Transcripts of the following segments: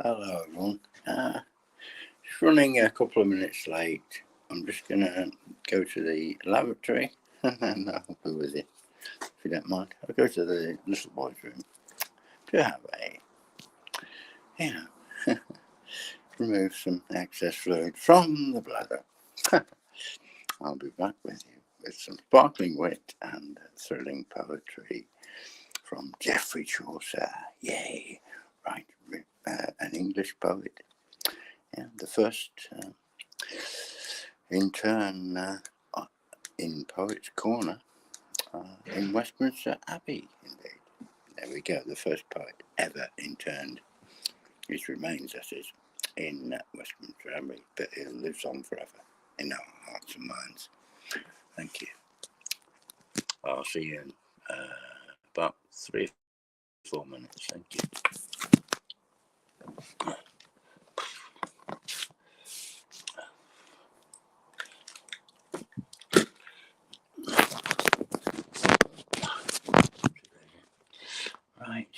Hello everyone. Just running a couple of minutes late. I'm just going to go to the lavatory and then I'll be with you, if you don't mind. I'll go to the little boy's room to have remove some excess fluid from the bladder. I'll be back with you with some sparkling wit and thrilling poetry from Geoefrey Chaucer. Yay! Right, an English poet. Yeah, the first intern in Poets' Corner in Westminster Abbey, indeed. There we go, the first poet ever interned. His remains, that is, in Westminster Abbey, but he lives on forever in our hearts and minds. Thank you. I'll see you in about 3 or 4 minutes. Thank you. Right.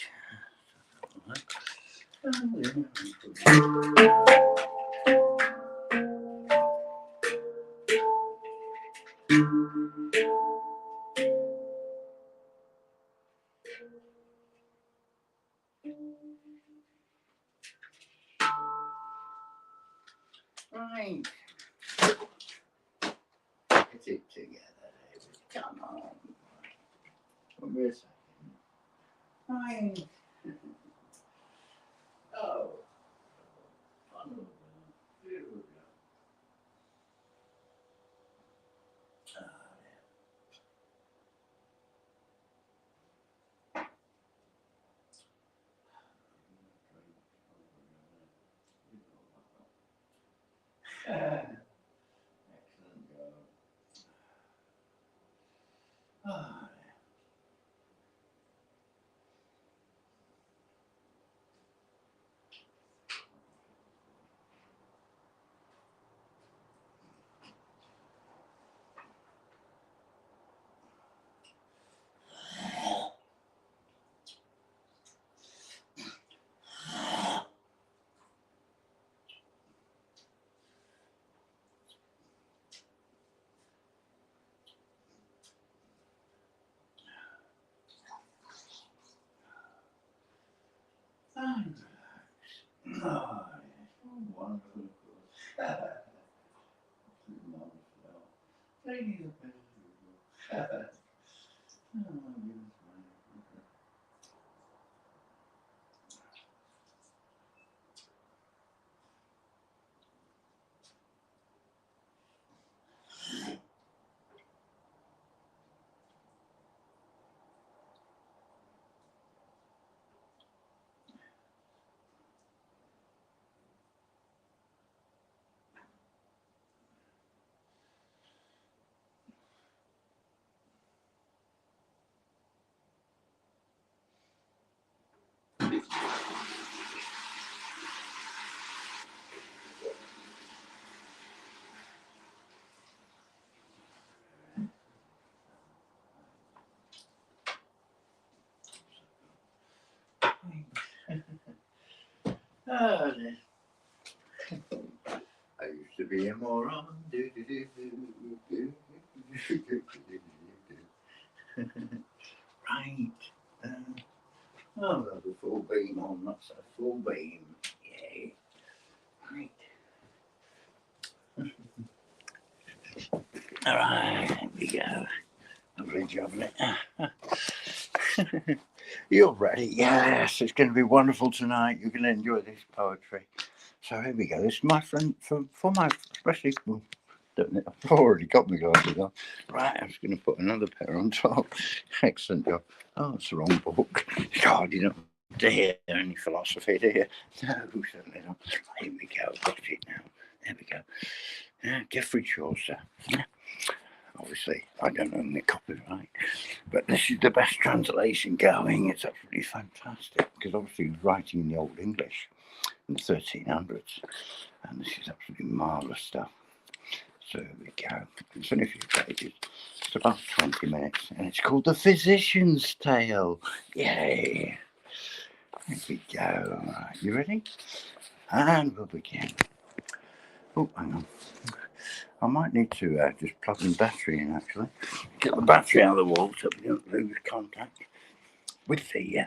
Right. Get it together, David. Come on. Come here a second. Right. Oh. Here we go. Excellent job. Oh, wonderful. Ladies and gentlemen. Oh, I used to be a moron. Right. Oh, there's a full beam on. That's a full beam. Yay. Right. All right. There we go. Lovely job, isn't it? You're ready? Yes, it's going to be wonderful tonight. You're going to enjoy this poetry. So here we go. This is my friend for my especially. I've already got my glasses on. Right, I'm just going to put another pair on top. Excellent job. Oh, it's the wrong book. God, you don't have to hear any philosophy, do you? No, certainly not. Here we go. Got it now. There we go. Geoefrey Chaucer. Obviously, I don't own the copyright, but this is the best translation going. It's absolutely fantastic because obviously he was writing in the Old English in the 1300s, and this is absolutely marvellous stuff. So here we go. It's only a few pages. It's about 20 minutes, and it's called The Physician's Tale. Yay! Here we go. Right, you ready? And we'll begin. Oh, hang on. I might need to just plug the battery in, actually. Get the battery out of the wall so we don't lose contact with the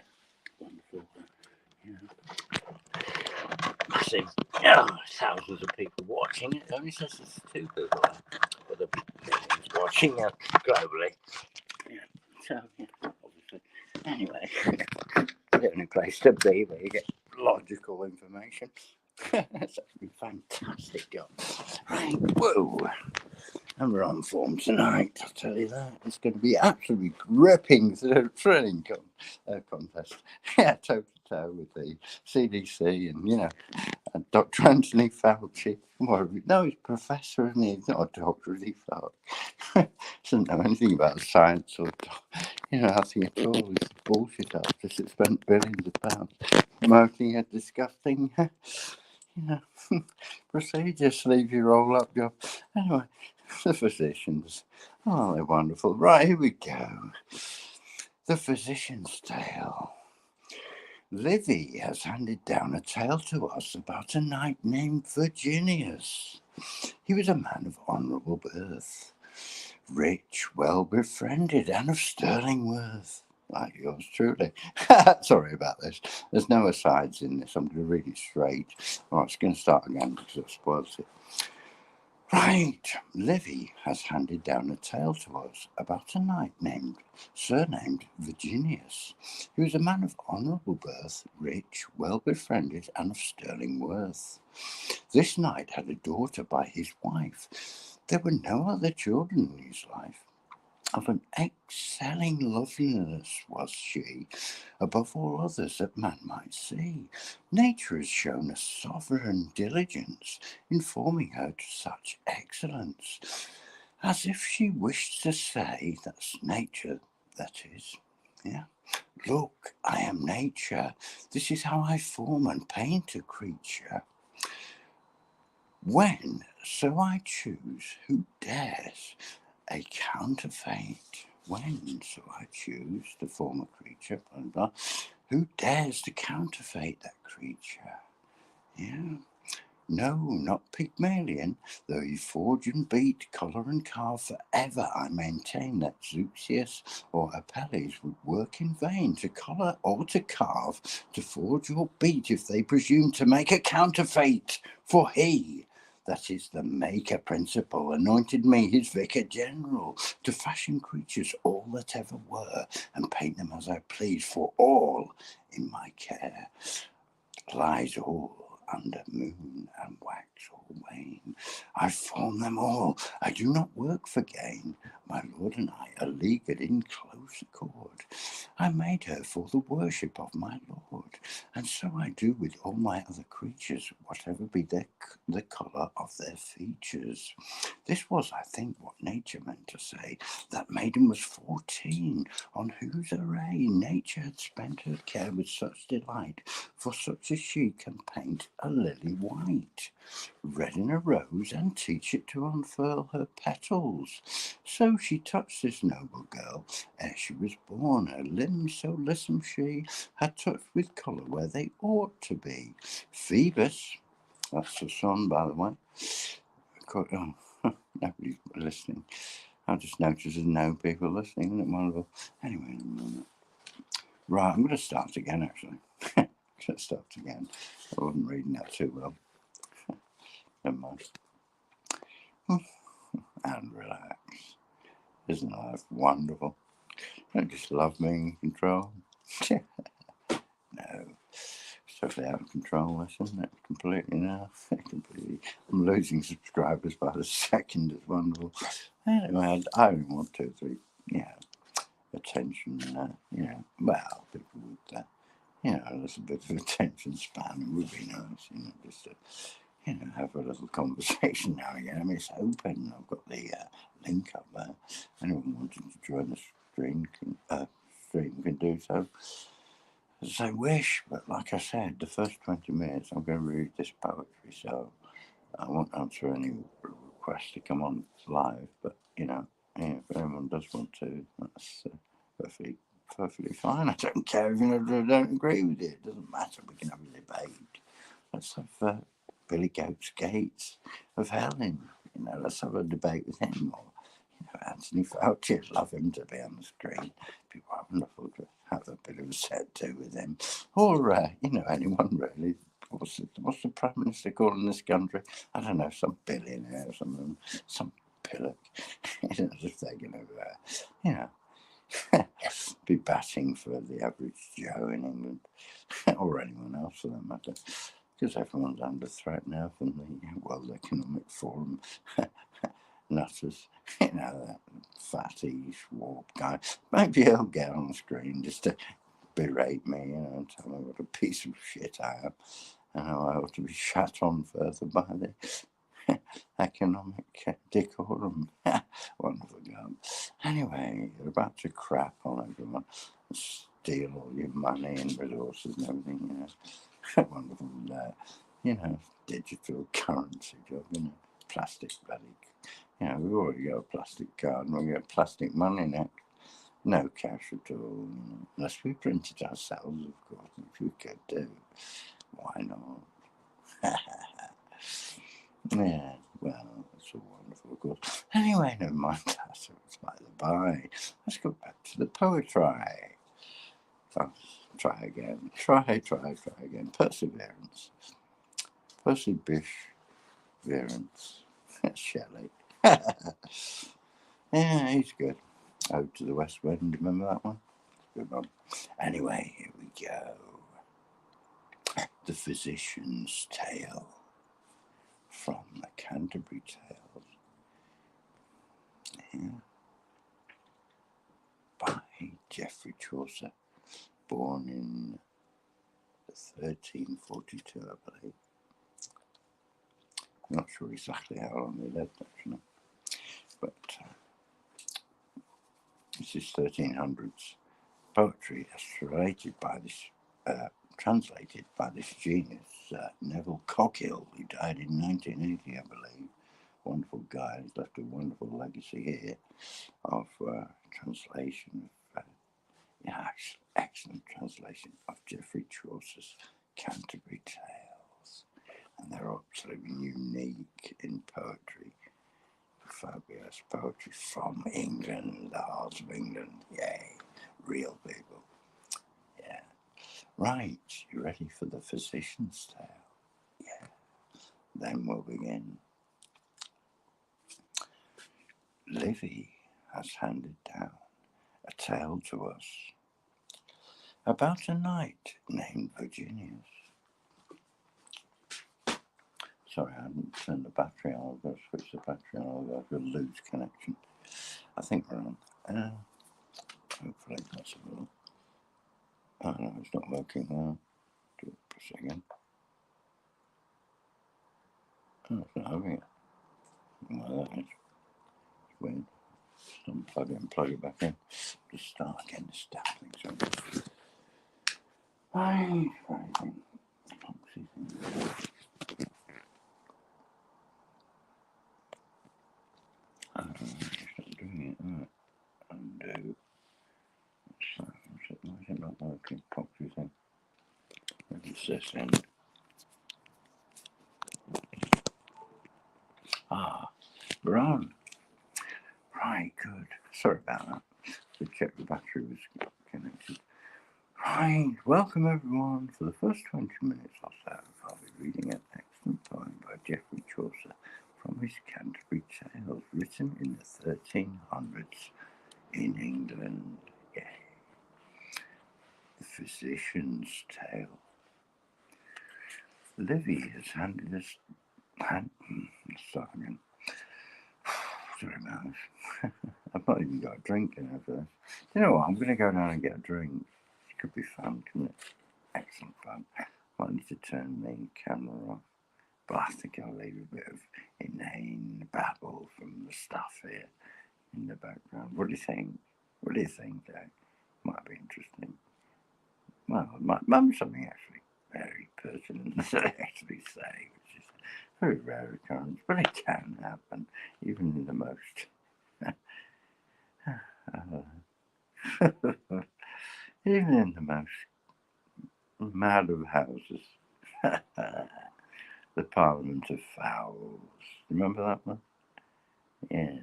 wonderful, massive, thousands of people watching. It only says there's 2 people there, but there'll be millions watching globally. Yeah. So, obviously. Anyway, the only place to be where you get logical information. That's actually fantastic job. Right, whoa. And we're on form tonight, I'll tell you that. It's going to be absolutely gripping thrilling contest. Yeah, toe to toe with the CDC and Dr. Anthony Fauci. No, he's a professor, isn't he? He's not a doctor, is he, Fauci? Doesn't know anything about science or, nothing at all. He's bullshit artist that spent billions of pounds promoting a disgusting, procedure, sleepy roll-up job. Anyway, the physicians. Oh, they're wonderful. Right, here we go. The Physician's Tale. Livy has handed down a tale to us about a knight named Virginius. He was a man of honourable birth, rich, well befriended, and of sterling worth. Like yours truly. Sorry about this. There's no asides in this. I'm going to read it straight. All right, it's going to start again because I've spoiled it. Right, Livy has handed down a tale to us about a knight surnamed Virginius. He was a man of honourable birth, rich, well befriended, and of sterling worth. This knight had a daughter by his wife. There were no other children in his life. Of an excelling loveliness was she, above all others that man might see. Nature has shown a sovereign diligence in forming her to such excellence, as if she wished to say, that's nature, that is, yeah. Look, I am nature. This is how I form and paint a creature. When, so I choose, who dares a counterfeit? When, so I choose to form a creature, blah, blah, who dares to counterfeit that creature? Yeah. No, not Pygmalion, though he forge and beat, colour and carve forever. I maintain that Zeuxias or Apelles would work in vain to colour or to carve, to forge or beat, if they presume to make a counterfeit. For he, that is the maker principal, anointed me his vicar general, to fashion creatures all that ever were, and paint them as I please, for all in my care lies all under moon and wax or wane. I form them all. I do not work for gain. My lord and I are leagued in close accord. I made her for the worship of my lord, and so I do with all my other creatures, whatever be the colour of their features. This was, I think, what nature meant to say. That maiden was 14, on whose array nature had spent her care with such delight, for such as she can paint a lily white, red in a rose, and teach it to unfurl her petals. So she touched this noble girl ere she was born. Her limbs so lissom she had touched with colour where they ought to be. Phoebus, that's the son, by the way. Oh, nobody's listening. I just noticed there's no people listening. Isn't it wonderful? Anyway, right, I'm going to start again, actually. Let's start again. I wasn't reading that too well. Never mind. And relax. Isn't life wonderful? Don't just love being in control. No. It's totally out of control, isn't it? Completely now. Completely. I'm losing subscribers by the second. It's wonderful. Anyway, I only want 2 or 3, attention, well, people would, a little bit of attention span would be nice, just to, have a little conversation now and again. I mean, it's open. I've got the link up there. Anyone wanting to join the stream can do so as they wish. But like I said, the first 20 minutes I'm going to read this poetry, so I won't answer any requests to come on live. But if anyone does want to, that's perfectly perfectly fine. I don't care if you don't agree with it. It doesn't matter. We can have a debate. Let's have Billy Goat's Gates of Helen. Let's have a debate with him. Or Anthony Fauci. I'd love him to be on the screen. It'd be wonderful to have a bit of a set to with him. Or anyone really. What's the Prime Minister called in this country? I don't know, some billionaire or something, some pillock. If they're going to, be batting for the average Joe in England, or anyone else for that matter, because everyone's under threat now from the World Economic Forum nutters. That fatty Schwab guy. Maybe he'll get on the screen just to berate me, and tell me what a piece of shit I am, and how I ought to be shat on further by the economic decorum. Wonderful guy. Anyway, you're about to crap on everyone, steal all your money and resources and everything. Wonderful, digital currency job, plastic bloody. We've already got a plastic card, and we'll get plastic money next. No cash at all, unless we print it ourselves, of course, which we could do. Why not? Yeah, well, it's all wonderful, of course. Anyway, never mind that. It's by the by. Let's go back to the poetry. Try again. Try again. Perseverance. Perseverance. Shelley. Yeah, he's good. Ode to the West Wind. Remember that one? Good one. Anyway, here we go. The Physician's Tale from the Canterbury Tales. Yeah. By Geoefrey Chaucer, born in 1342, I believe. I'm not sure exactly how long he lived, actually, but this is 1300s poetry as translated by this genius, Neville Cockhill, who died in 1980, I believe. Wonderful guy. He's left a wonderful legacy here of translation of excellent translation of Geoefrey Chaucer's Canterbury Tales, and they're absolutely unique in poetry. Fabulous poetry from England, the heart of England. Yay, real people. Yeah. Right, you ready for the Physician's Tale? Yeah. Then we'll begin. Livy has handed down a tale to us about a knight named Virginius. Sorry, I haven't turned the battery on. I've got to switch the battery on. I've got a loose connection. I think we're on. Hopefully that's a little. Oh no, it's not working now. Do it for a second. Oh, it's not having it. Well, that is weird. Just unplug it and plug it back in. Just start again. This damn thing's on. Right. Stop doing it. Right. Undo. Why is it not working? Proxy thing. What's this in? We're on. Right, good. Sorry about that. To check the battery was connected. Right, welcome everyone. For the first 20 minutes or so, I'll be reading an excellent poem by Geoefrey Chaucer from his Canterbury Tales, written in the 1300s in England. Yeah. The Physician's Tale. Livy has handed us. Start again. Sorry about this. I've not even got a drink in there first. You know what? I'm going to go down and get a drink. It could be fun, couldn't it? Excellent fun. Might need to turn the camera off, but I think I'll leave a bit of inane babble from the stuff here in the background. What do you think? What do you think, Jack? Might be interesting. Well, it might be something actually very pertinent to actually say, which is a very rare occurrence, but it can happen, even in the most even in the most mad of houses. The Parliament of Fowls. Remember that one? Yeah,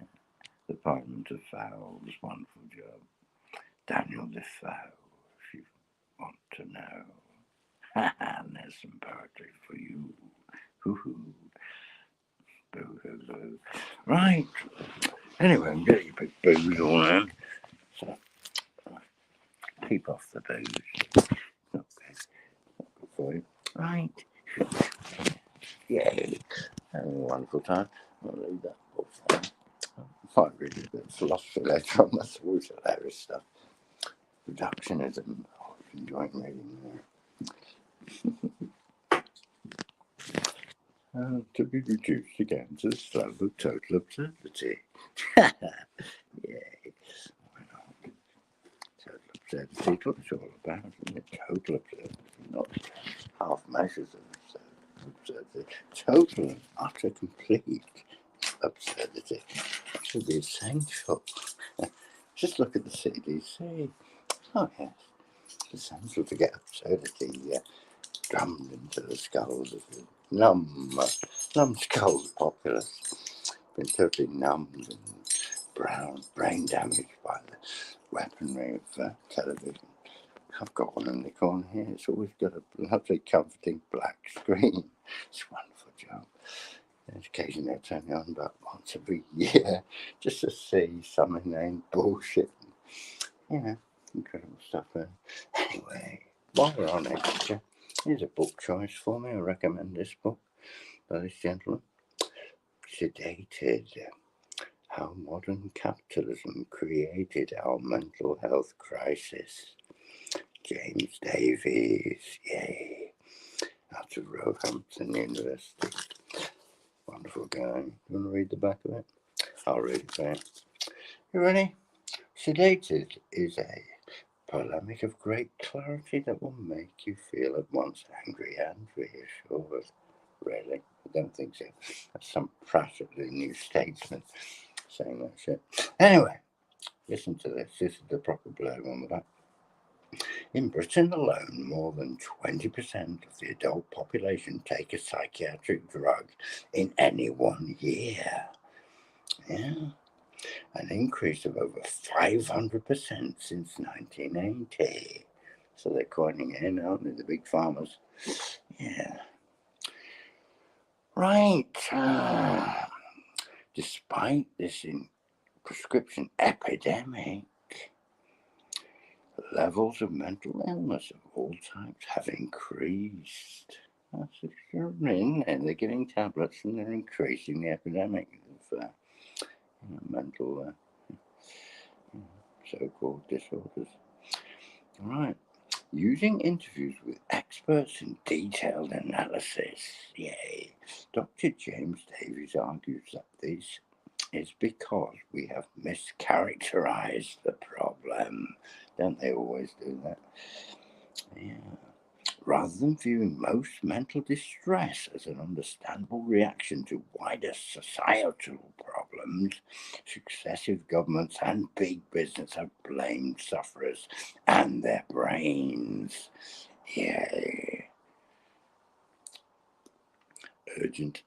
the Parliament of Fowls. Wonderful job. Daniel Defoe, if you want to know. And there's some poetry for you. Hoo-hoo. Boo-hoo-hoo. Right. Anyway, I'm getting a bit booze all around. So, keep off the booze. Not good. Not good for you. Right. Yay. Having a wonderful time. I'll leave that book there. I might read a bit of philosophy later on. That's always hilarious stuff. Reductionism. Oh, I'm enjoying reading there. To be reduced again to the slope of total absurdity. Yay. Total absurdity, what it's all about, isn't it? Total absurdity, not half measures of absurdity. Total and utter complete absurdity should be essential. Just look at the CDC. Oh yes, it's essential to get absurdity drummed into the skulls of the numbskull populace. Been totally numbed and brain damaged by the weaponry of television. I've got one in the corner here. It's always got a lovely, comforting black screen. It's a wonderful job. Occasionally I turn it on about once every year just to see some inane bullshit. Incredible stuff there. Anyway, while we're on it, here's a book choice for me. I recommend this book by this gentleman. Sedated. How Modern Capitalism Created Our Mental Health Crisis. James Davies. Yay. Out of Roehampton University. Wonderful guy. You want to read the back of it? I'll read it there. You ready? Sedated is a polemic of great clarity that will make you feel at once angry and reassured. Really? I don't think so. That's some practically new statesman saying that shit. Anyway, listen to this. This is the proper blurb on the back. In Britain alone, more than 20% of the adult population take a psychiatric drug in any 1 year. Yeah. An increase of over 500% since 1980. So they're coining it in, aren't they, the big farmers? Yeah. Right. Despite this prescription epidemic, levels of mental illness of all types have increased. That's extraordinary, isn't it? They're giving tablets and they're increasing the epidemic of mental so-called disorders. All right. Using interviews with experts and detailed analysis, yay, Dr. James Davies argues that this is because we have mischaracterized the problem. Don't they always do that? Yeah. Rather than viewing most mental distress as an understandable reaction to wider societal problems, successive governments and big business have blamed sufferers and their brains. Yay. Urgent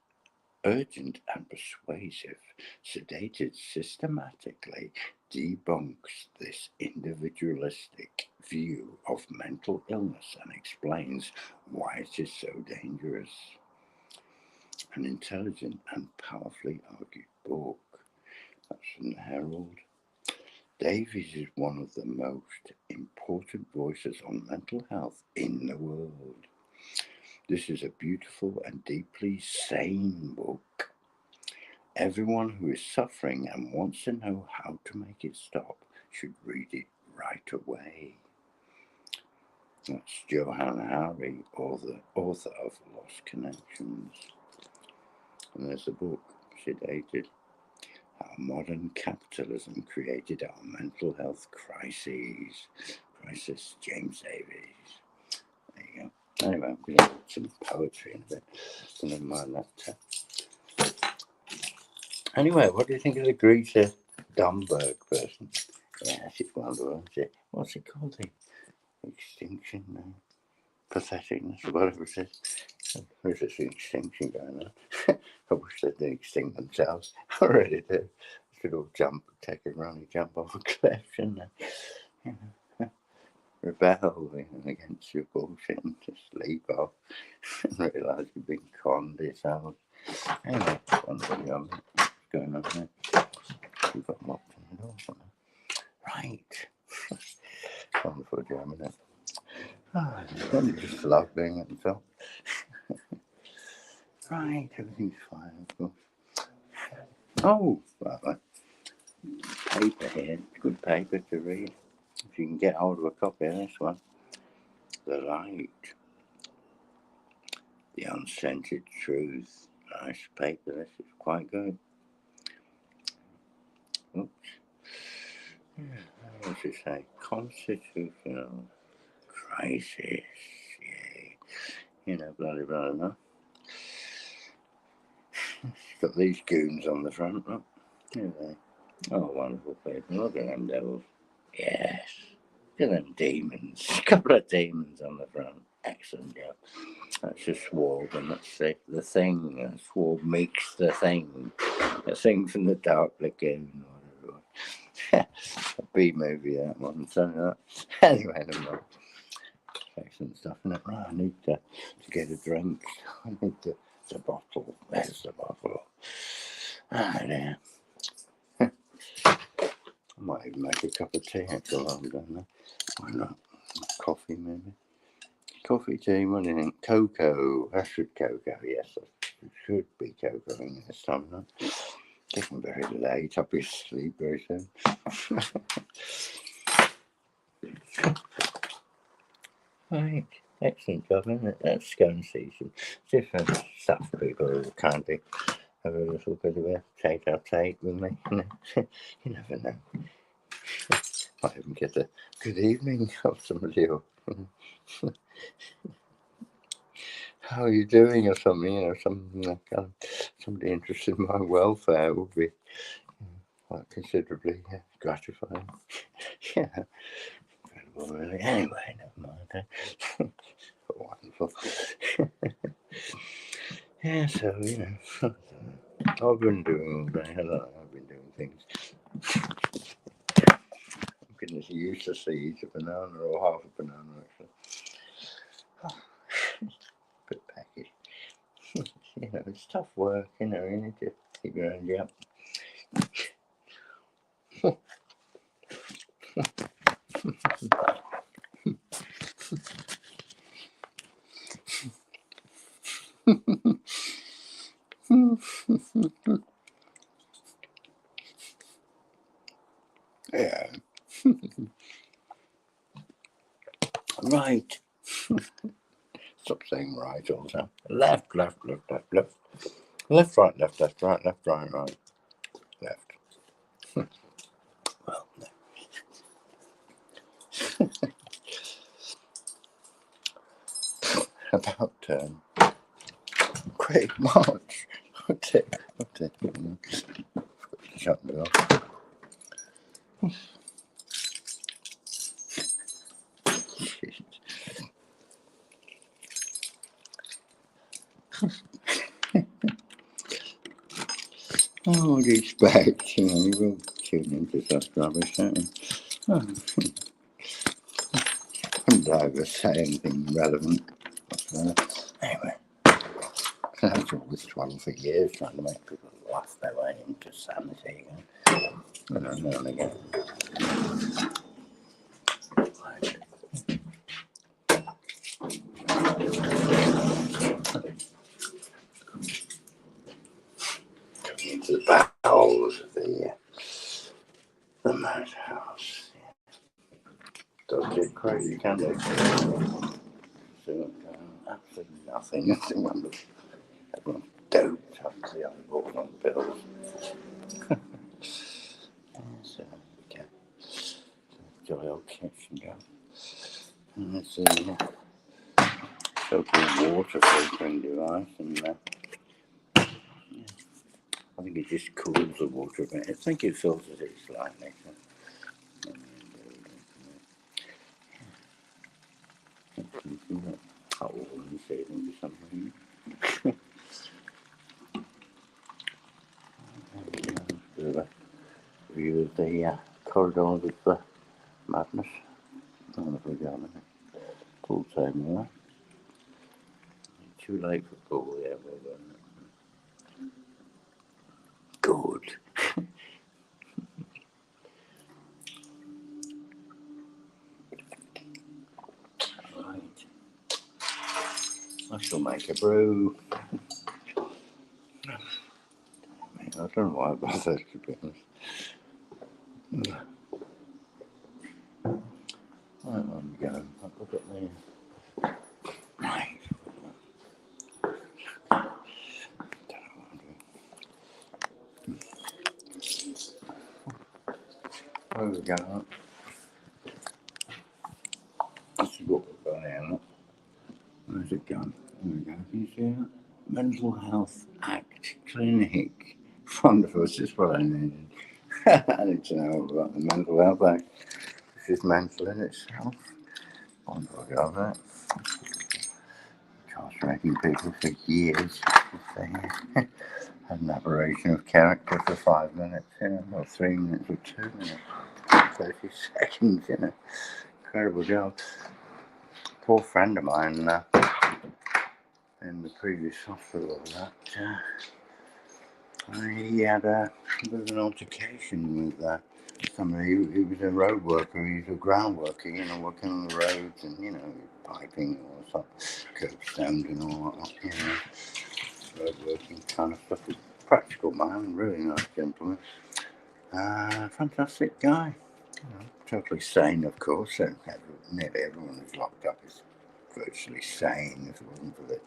and persuasive, Sedated systematically debunks this individualistic view of mental illness and explains why it is so dangerous. An intelligent and powerfully argued book. That's from the Herald. Davies is one of the most important voices on mental health in the world. This is a beautiful and deeply sane book. Everyone who is suffering and wants to know how to make it stop should read it right away. That's Johann Hari, author of Lost Connections. And there's the book, Sedated. How Modern Capitalism Created Our Mental Health Crisis, James Davies. There you go. Anyway, I'm going to put some poetry in a bit. So never mind that. Anyway, what do you think of the Greta Thunberg person? Yeah, she's wonderful, isn't she? What's it called? extinction, patheticness, or whatever it is. There's this extinction going on. I wish they'd extinct themselves. I really do. They should all take a running jump off a cliff, shouldn't they? Rebel against your bullshit and just leave off and realise you've been conned yourselves. Anyway, wonderful job. What's going on there? We've got locked on the door. Right. Wonderful job, isn't it? Oh, I just love being at the top. Right, everything's fine, of course. Oh, well, paper here. Good paper to read. If you can get hold of a copy of this one. The Light. The Unscented Truth. Nice paper, this is quite good. Oops. What does it say? Constitutional crisis. Yay. You know, bloody blah, blah. It's got these goons on the front, look. Here they. Oh, wonderful paper. Look at them devils. Yes. Look at them demons. A couple of demons on the front. Excellent job. That's a swab, and that's the thing. The swab makes the thing. The thing from the Dark Lagoon, or whatever it was. A B movie, that one. So, anyway, never mind. Excellent stuff, isn't it? Right, I need to get a drink. I need the bottle. There's the bottle. Ah, there. I might even make a cup of tea after I'm done there. Why not? Coffee, maybe. Coffee, tea, what do you think? Cocoa. I should cocoa, yes. It should be cocoa in this time, no? Getting very late. I'll be asleep very soon. Right. Excellent job, isn't it? Let's go and see some different stuff people will kindly have a little bit of a tete-a-tete with me. You never know. I even get a good evening of somebody else. How are you doing, or something? You know, somebody interested in my welfare would be quite considerably gratifying. Yeah, incredible, really. Anyway, never mind. Wonderful. Yeah, so you know, I've been doing all day. I've been doing things. I'm getting used to see each a banana or half a banana actually. Good package. You know, it's tough work, you know, you need to keep your energy up. Yeah. Right. Stop saying right all the time. Left, left, left, left, left. Left, right, left, left, right, left, right, right. Left. Well, no. About Great March. What's it? Shut me off. Oh, these bags, you know, you will tune into such rubbish, don't you? Oh. Wouldn't I ever say anything relevant? Anyway, I've always struggled for years trying to make people laugh their way into sanity. You know, now and again. Coming into the bowels of the madhouse. Does get crazy, can't it? So, absolutely nothing. Nothing wonderful. Everyone's doped up to the other balls on pills. So, okay. Jolly old kitchen go. And there's the so-called water filtering device, and yeah, I think it just cools the water a bit. I think it filters it slightly. So. Oh, let me see it into something. Bit of a view of the corridors of the madness. I don't know if we got anything. Pool table there. Too late for pool, yeah, well done. Good. Right. I shall make a brew. I don't know why I bothered, to be honest. Right, on we go. Look at me. Right. Where we go? This is what we've got here. Look. Where's it gone? There we go. Can you see that? Mental Health Act Clinic. Wonderful. This is what I needed. I need to know about the Mental Health Act. This is mental in itself. Wonderful job, that. Incarcerating people for years. Had an aberration of character for 5 minutes, or 3 minutes, or 2 minutes, 30 seconds, Incredible job. Poor friend of mine in the previous hospital he had a bit of an altercation with somebody. He was a road worker, he was a ground worker, working on the roads and, piping or stuff, curbstones and all that, road working kind of stuff. Practical man, really nice gentleman. Fantastic guy. Totally sane, of course. Nearly everyone who's locked up is virtually sane if it wasn't for the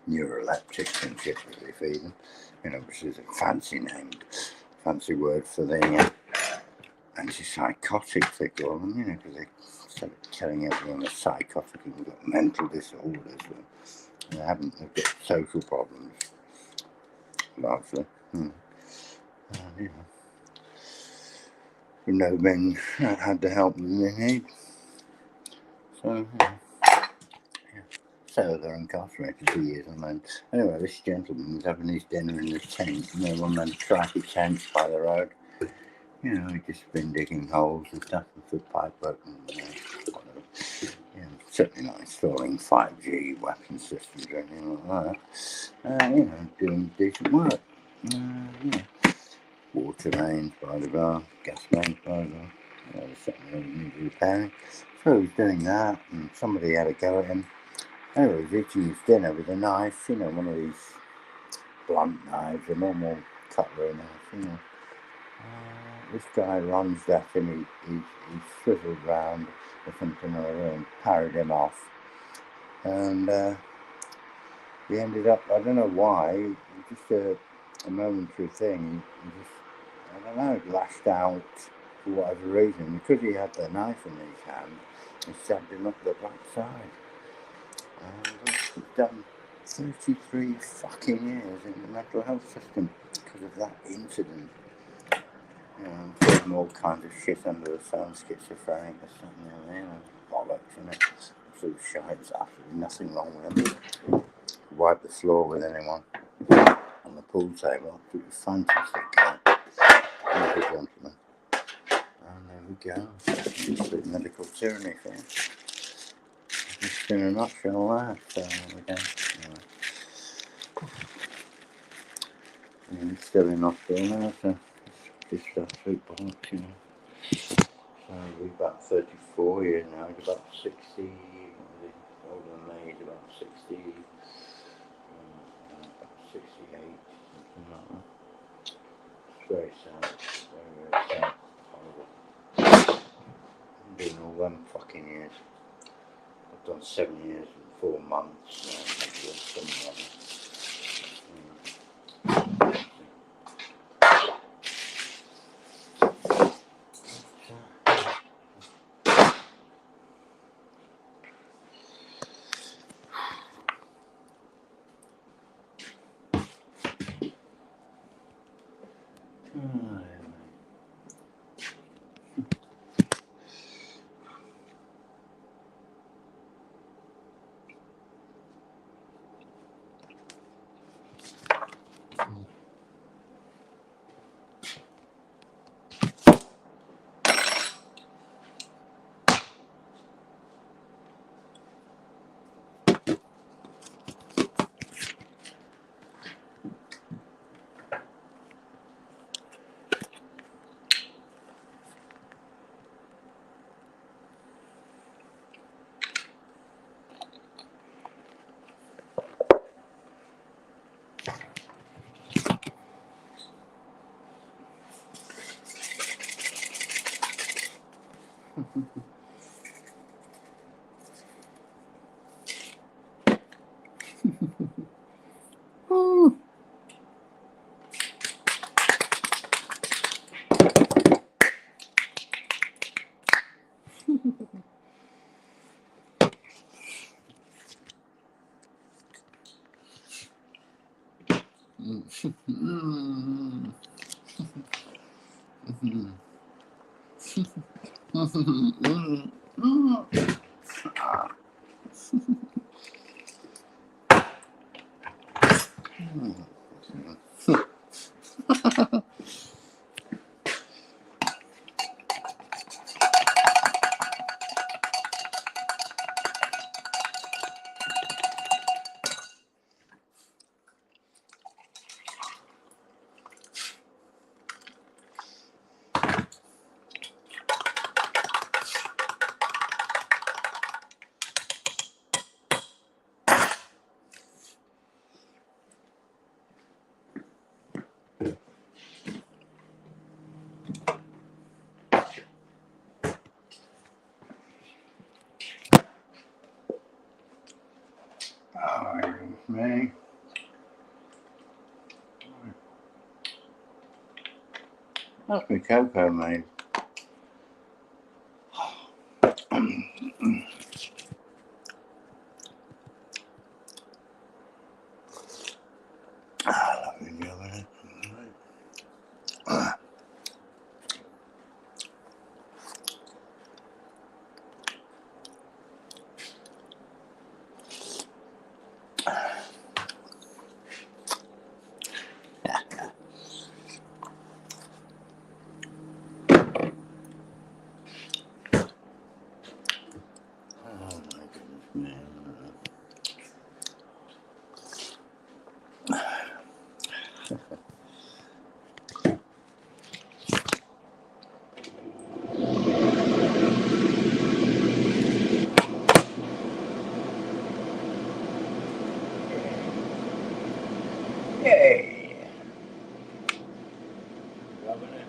neuroleptics and shit that they feed them, which is a fancy word for the antipsychotics they call them, because they start telling everyone they're psychotic and they've got mental disorders, but they've got social problems, largely. No men had the help that they need. So, so they're incarcerated for years on end. Anyway, this gentleman was having his dinner in this tent, one of them traffic tents by the road. He'd just been digging holes and stuff for pipe work and whatever. Certainly not installing 5G weapon systems or anything like that. Doing decent work. Water mains by the bar, gas mains by the bar. There's something that needed repairing. So he was doing that, and somebody had a go at him. Anyway, he was eating his dinner with a knife, one of these blunt knives, a normal cutlery knife, This guy lunged at him, he swiveled round or something or other and parried him off. And he ended up, I don't know why, just a momentary thing, he just, I don't know, lashed out for whatever reason. Because he had the knife in his hand, he stabbed him up the backside. And he's done 33 fucking years in the mental health system because of that incident. All kinds of shit under the sun, schizophrenic or something, bollocks, absolute shite. There's absolutely nothing wrong with him. Wipe the floor with anyone on the pool table. Absolutely fantastic guy. Wonderful gentleman. And there we go. Absolute medical tyranny for him. Just in a nutshell there. So there we go. And he's still in hospital now, so just absolute bollocks, So we're about 34 years now. He's about 60. Older than me, he's about 60. About 68, something like that. It's very sad. Very, very sad. Horrible. I've been doing all them fucking years. I've done 7 years and 4 months. Something like that. Ooh. Oh, me. That's my cocoa, mate. I love you, Joe. Oh my goodness, man. Yay! Loving it.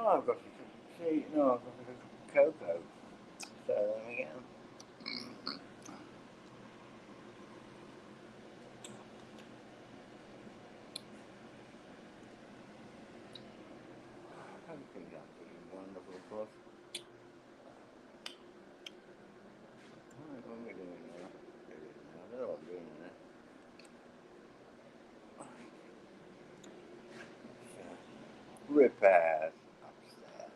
Oh, I've got a cup of tea. No, I've got a cup of cocoa. So there we go. I think that's pretty wonderful, of course. What am I doing now? I don't know what I'm doing now. Repairs upstairs.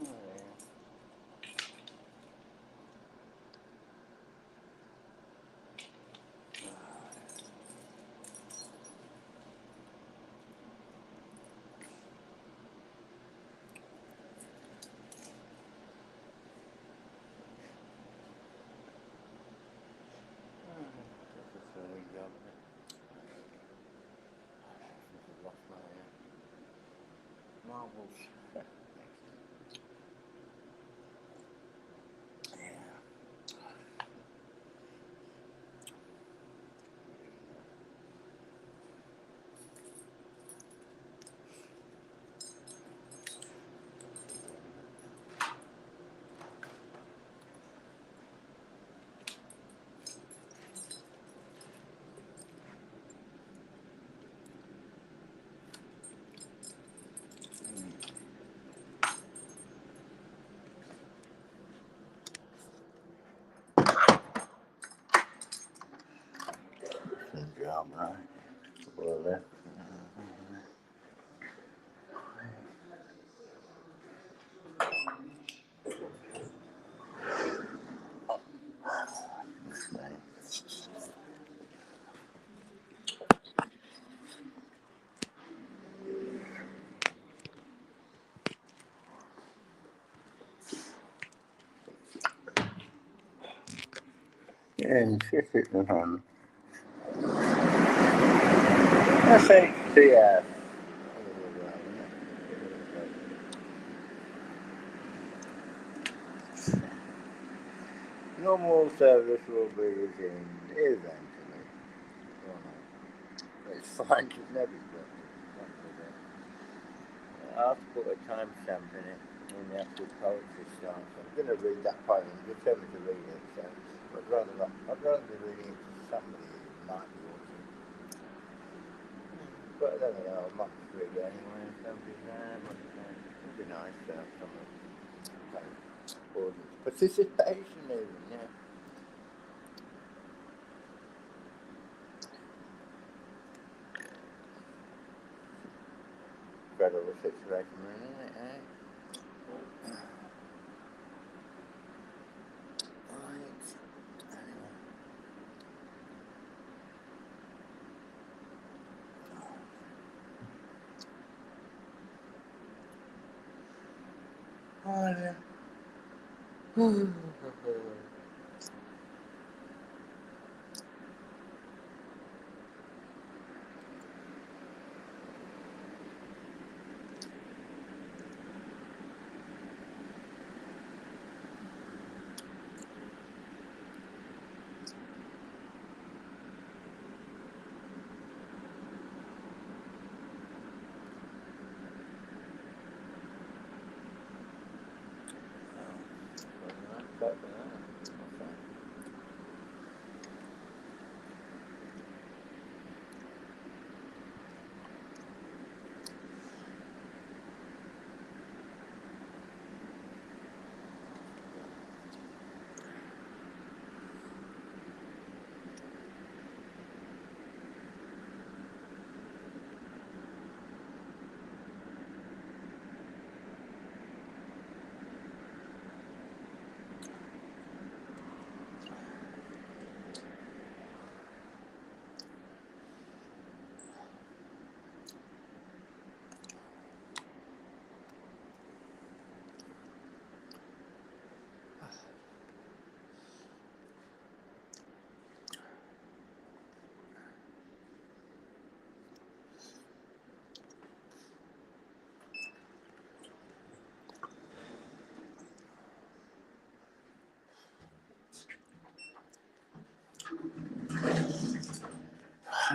Yeah. Oh, yeah. That's a silly job. I've lost my marbles. Yeah. Good job, right? Well, left. Yeah, and shift it to him. That's HCF. Normal service will be resumed eventually. It's fine, it's never got I have to put a timestamp in it when the actual poetry starts. I'm going to read that poem. You tell me to read it, so I'd rather not. I'd rather be reading it to somebody who might be watching. But I don't know, I might read it anyway. Somebody's there, it'd be nice to have some audience participation even, yeah. Incredible situation, really, isn't it, eh? Right. Anyway. Oh, yeah. Well, that's that for that.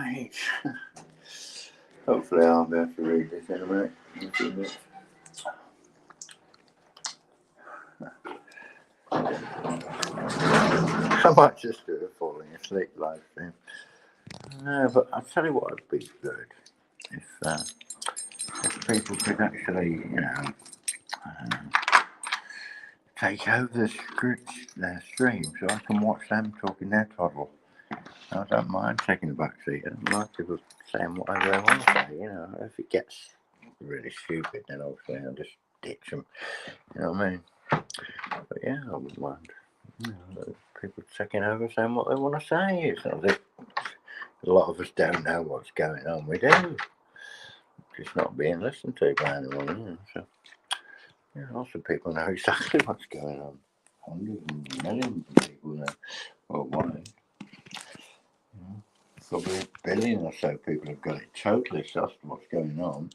Right. Hopefully I'll be able to read this in a minute. I might just do a falling asleep live stream. No, but I'll tell you what would be good if people could actually, take over their stream so I can watch them talking their toddle. I don't mind taking the back seat. I don't like people saying whatever they want to say, If it gets really stupid, then obviously I'll just ditch them. You know what I mean? But yeah, I wouldn't mind. People taking over saying what they want to say. It's not that a lot of us don't know what's going on. We do. It's not being listened to by anyone, So, lots of people know exactly what's going on. Hundreds and millions of people know worldwide. Probably a billion or so people have got it totally sussed what's going on.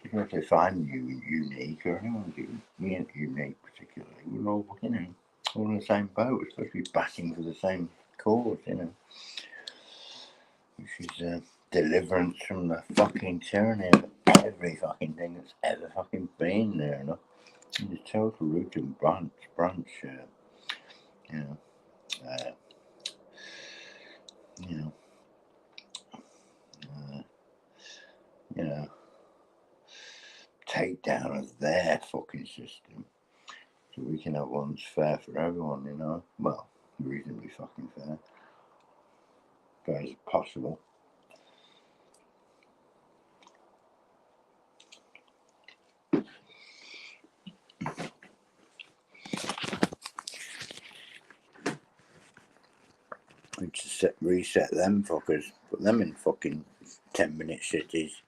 Even if they find you unique or anyone's unique particularly, we're all, all in the same boat. We're supposed to be batting for the same cause, which is deliverance from the fucking tyranny of every fucking thing that's ever fucking been there, And the total root and branch, takedown of their fucking system, so we can have one that's fair for everyone, Well, reasonably fucking fair as possible. And to reset them fuckers, put them in fucking 10-minute cities,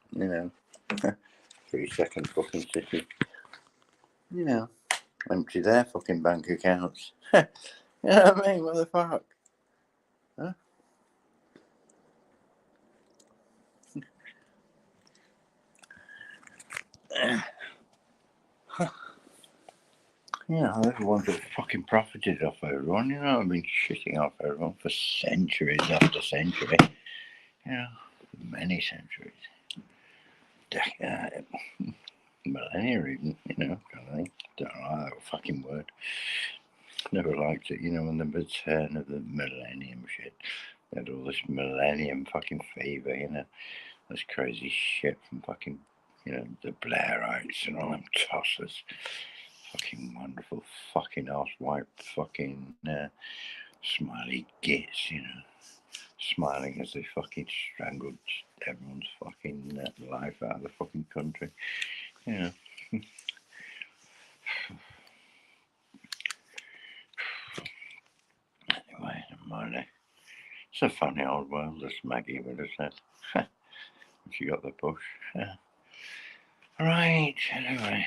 3-second fucking city, empty their fucking bank accounts. You know what I mean? What the fuck? Huh? They're the ones that fucking profited off everyone, I've been shitting off everyone for centuries after century, many centuries. Millennia even, kind of thing. Don't like that fucking word. Never liked it, when the return of the millennium shit. They had all this millennium fucking fever, this crazy shit from fucking, the Blairites and all them tossers. Fucking wonderful fucking arse-wipe fucking smiley gits, smiling as they fucking strangled everyone's fucking life out of the fucking country. Anyway, money. It's a funny old world, as Maggie would have said. She got the push. Right, anyway.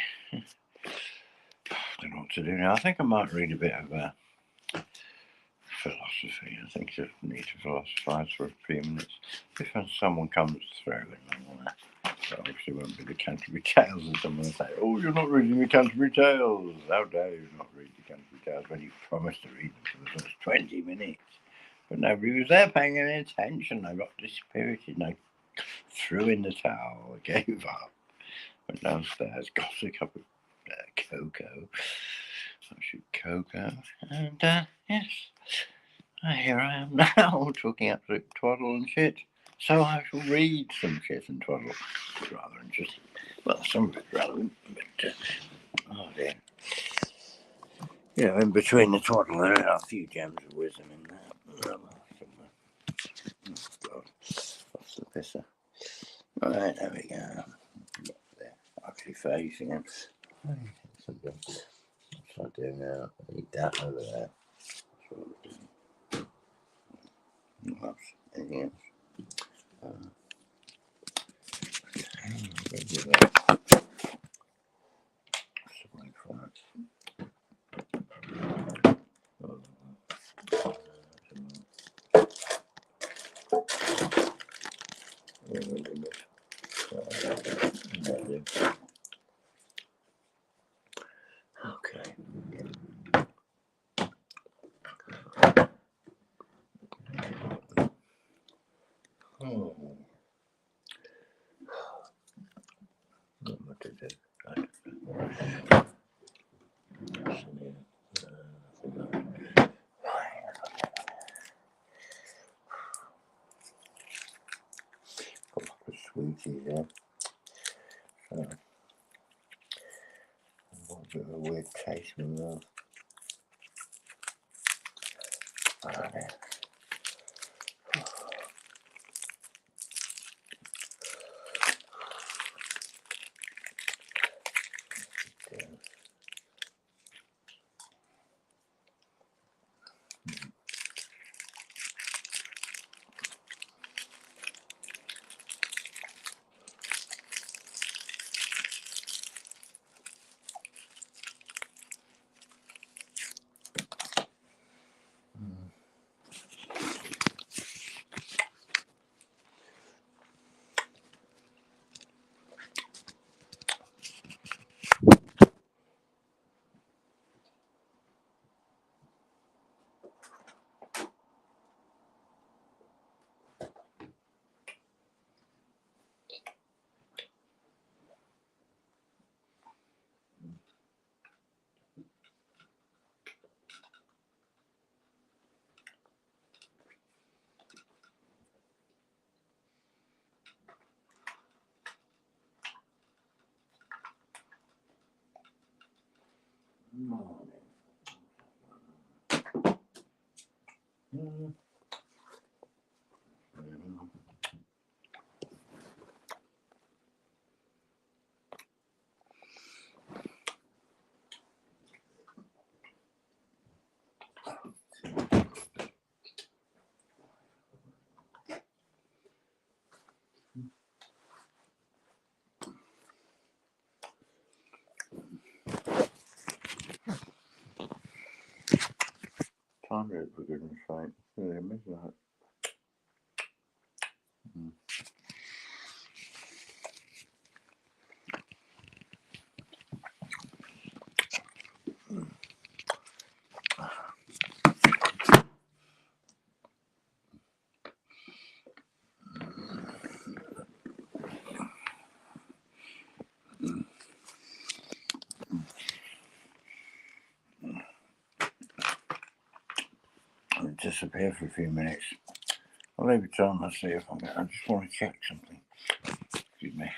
I don't know what to do now. I think I might read a bit of philosophy. I think I need to philosophize for a few minutes. If someone comes through and obviously won't be the Canterbury Tales, and someone will say, "Oh, you're not reading the Canterbury Tales. How dare you not read the Canterbury Tales when you promised to read them for the first 20 minutes?" But nobody was there paying any attention. I got dispirited and I threw in the towel. I gave up. Went downstairs, got a cup of cocoa. And yes, here I am now talking absolute twaddle and shit. So I shall read some shit and twaddle. It's rather interesting. Well, some of it's relevant, but oh dear. In between the twaddle there are a few gems of wisdom in there. Oh God, what's the pisser? Right, there we go. They're actually facing him. What's I doing now? I need that over there. That's what I'm doing. What else? Anything else? Okay. Oh. What to do? Got like a sweetie there. So, a bit of a weird taste from that. There. Time it for goodness sake. Really miss that. I'll disappear for a few minutes. I'll leave it on and see if I just want to check something. Excuse me.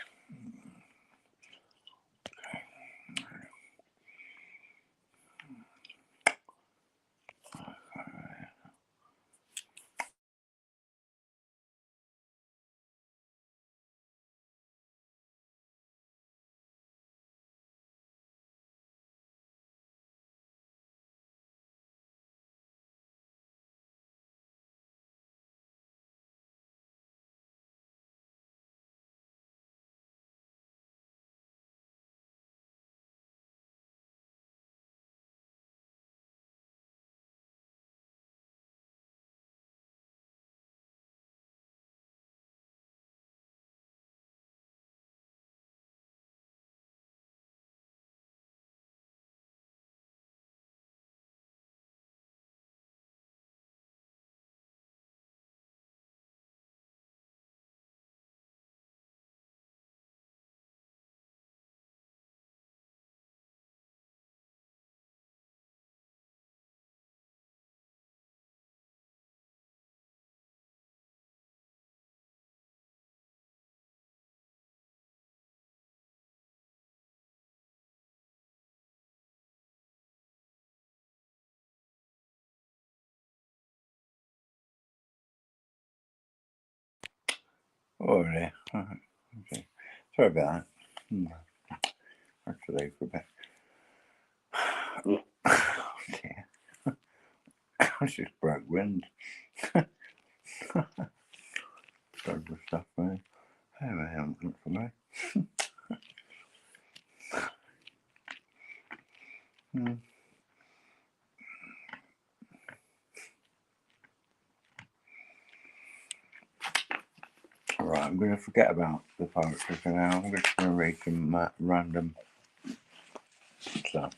Oh, there. Okay. Sorry about that. Actually, for a bit. Oh, dear. I just broke wind. Terrible stuff, man. Hey, I haven't looked for me. Alright, I'm going to forget about the poetry for now. I'm just going to read some random stuff.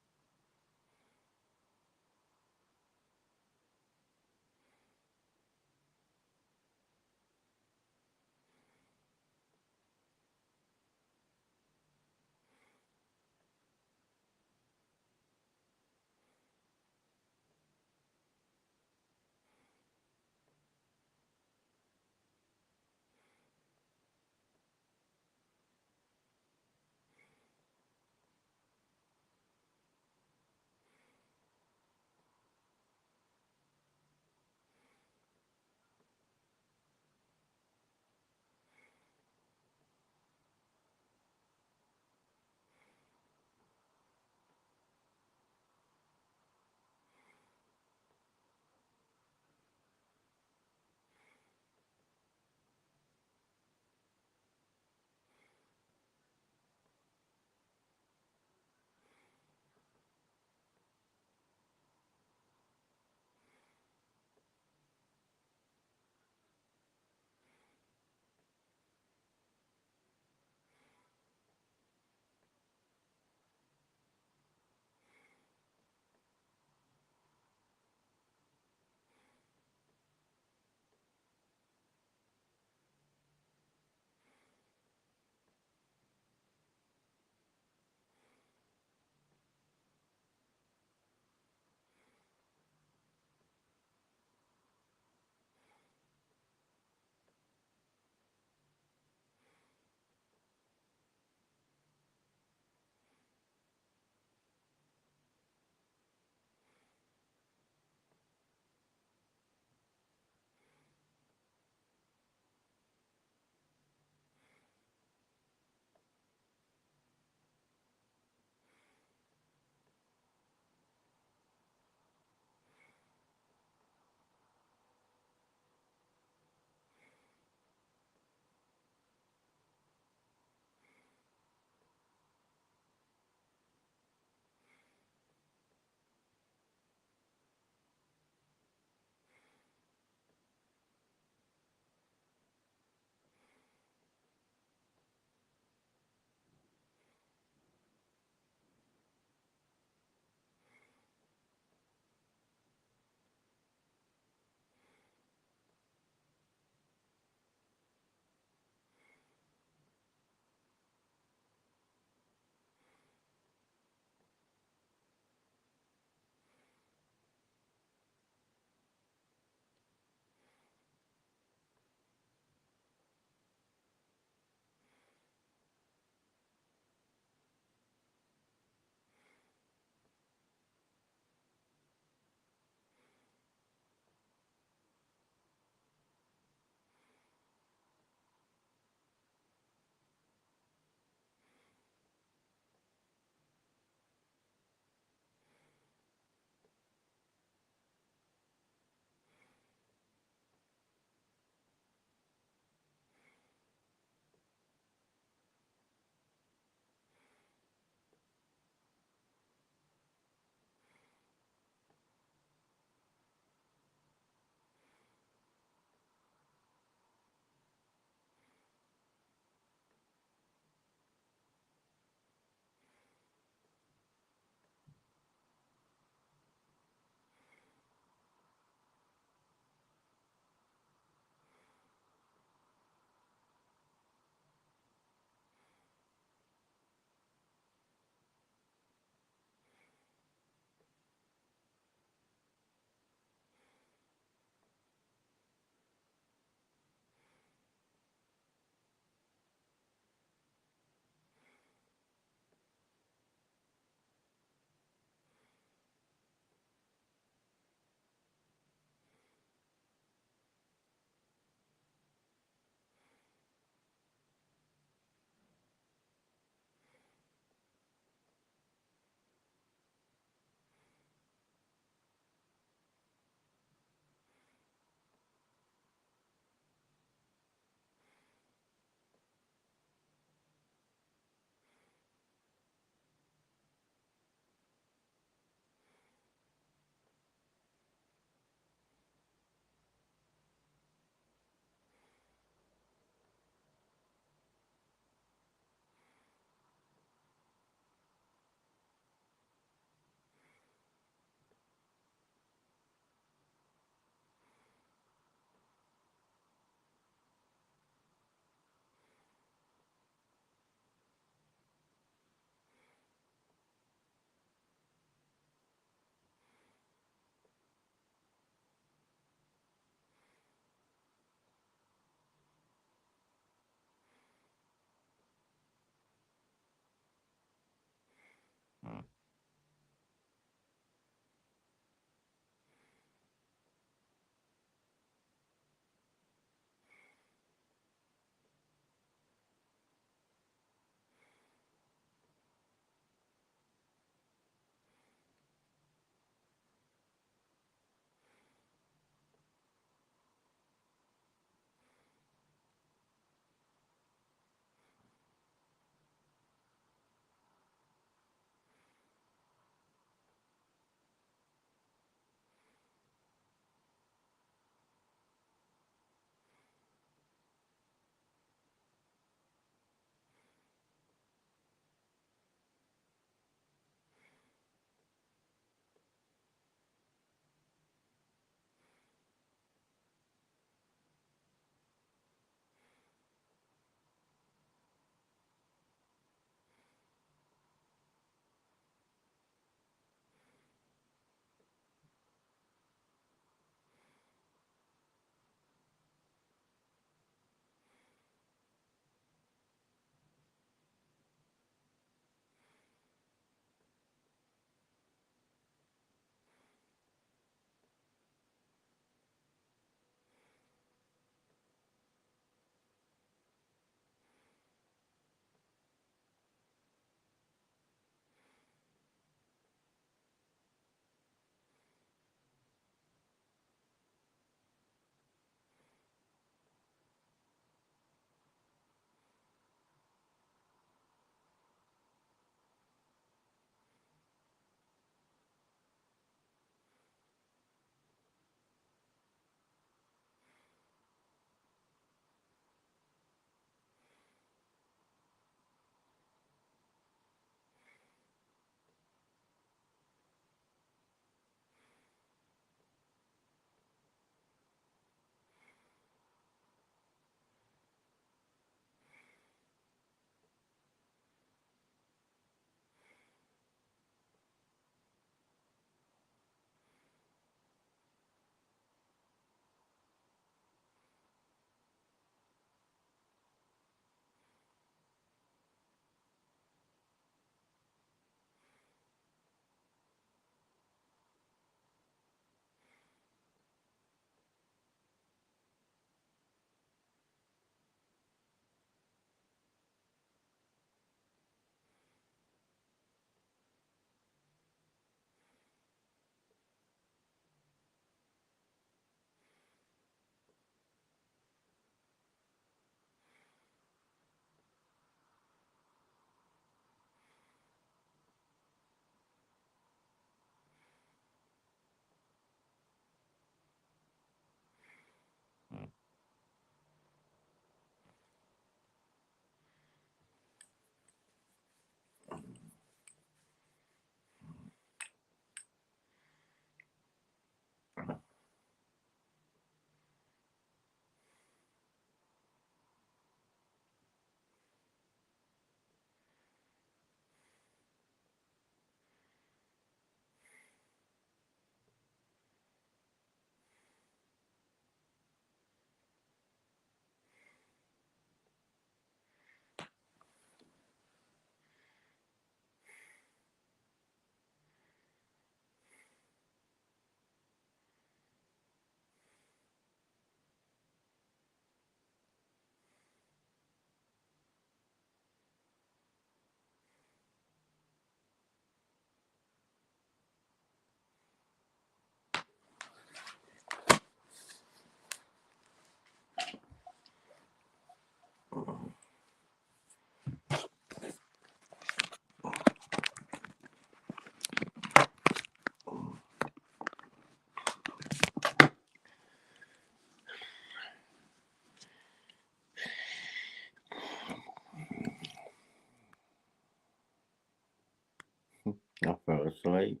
I fell asleep.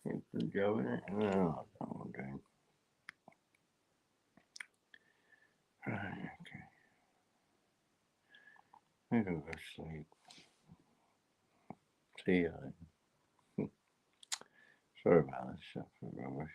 It's enjoying it. No, I don't know what I'm doing. Right, okay. I'm going to go sleep. See you then. Sorry about this stuff. Rubbish.